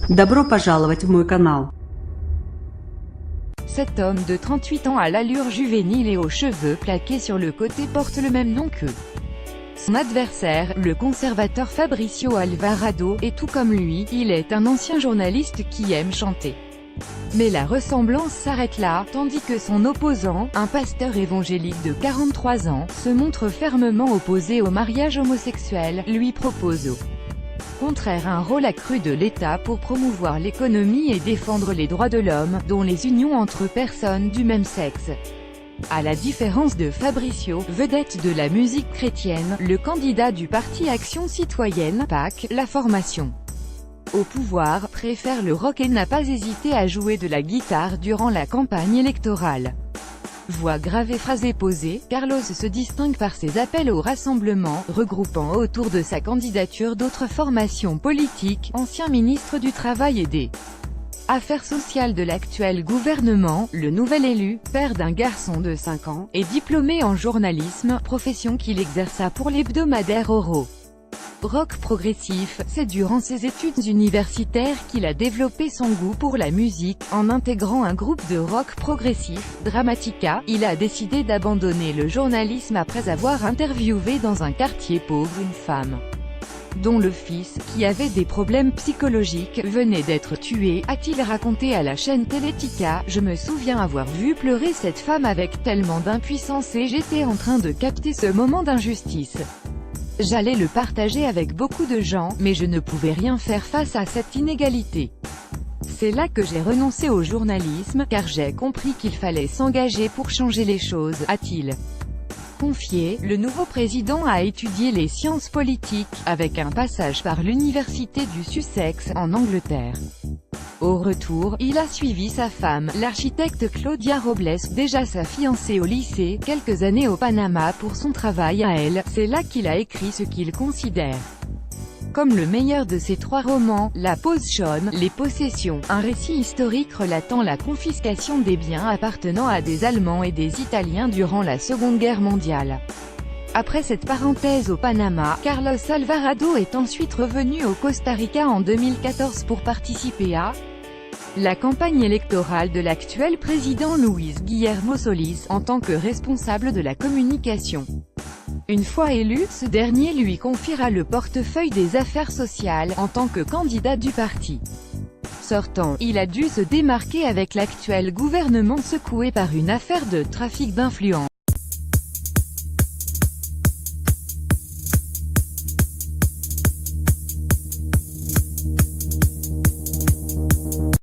Добро пожаловать в мой канал. Cet homme de 38 ans à l'allure juvénile et aux cheveux plaqués sur le côté porte le même nom que son adversaire, le conservateur Fabricio Alvarado, et tout comme lui, il est un ancien journaliste qui aime chanter. Mais la ressemblance s'arrête là, tandis que son opposant, un pasteur évangélique de 43 ans, se montre fermement opposé au mariage homosexuel, lui propose au contraire un rôle accru de l'État pour promouvoir l'économie et défendre les droits de l'homme, dont les unions entre personnes du même sexe. À la différence de Fabricio, vedette de la musique chrétienne, le candidat du parti Action Citoyenne, PAC, la formation au pouvoir, préfère le rock et n'a pas hésité à jouer de la guitare durant la campagne électorale. Voix grave et phrasé posée, Carlos se distingue par ses appels au rassemblement, regroupant autour de sa candidature d'autres formations politiques, ancien ministre du Travail et des Affaires sociales de l'actuel gouvernement, le nouvel élu, père d'un garçon de 5 ans, est diplômé en journalisme, profession qu'il exerça pour l'hebdomadaire Oro. Rock progressif, c'est durant ses études universitaires qu'il a développé son goût pour la musique. En intégrant un groupe de rock progressif, Dramatica, il a décidé d'abandonner le journalisme après avoir interviewé dans un quartier pauvre une femme dont le fils, qui avait des problèmes psychologiques, venait d'être tué, a-t-il raconté à la chaîne Teletica. Je me souviens avoir vu pleurer cette femme avec tellement d'impuissance et j'étais en train de capter ce moment d'injustice. J'allais le partager avec beaucoup de gens, mais je ne pouvais rien faire face à cette inégalité. C'est là que j'ai renoncé au journalisme, car j'ai compris qu'il fallait s'engager pour changer les choses, a-t-il confié. Le nouveau président a étudié les sciences politiques, avec un passage par l'université du Sussex, en Angleterre. Au retour, il a suivi sa femme, l'architecte Claudia Robles, déjà sa fiancée au lycée, quelques années au Panama pour son travail à elle. C'est là qu'il a écrit ce qu'il considère comme le meilleur de ses 3 romans, La Possession, Les Possessions, un récit historique relatant la confiscation des biens appartenant à des Allemands et des Italiens durant la Seconde Guerre mondiale. Après cette parenthèse au Panama, Carlos Alvarado est ensuite revenu au Costa Rica en 2014 pour participer à la campagne électorale de l'actuel président Luis Guillermo Solís, en tant que responsable de la communication. Une fois élu, ce dernier lui confiera le portefeuille des affaires sociales, en tant que candidat du parti sortant. Il a dû se démarquer avec l'actuel gouvernement secoué par une affaire de trafic d'influence.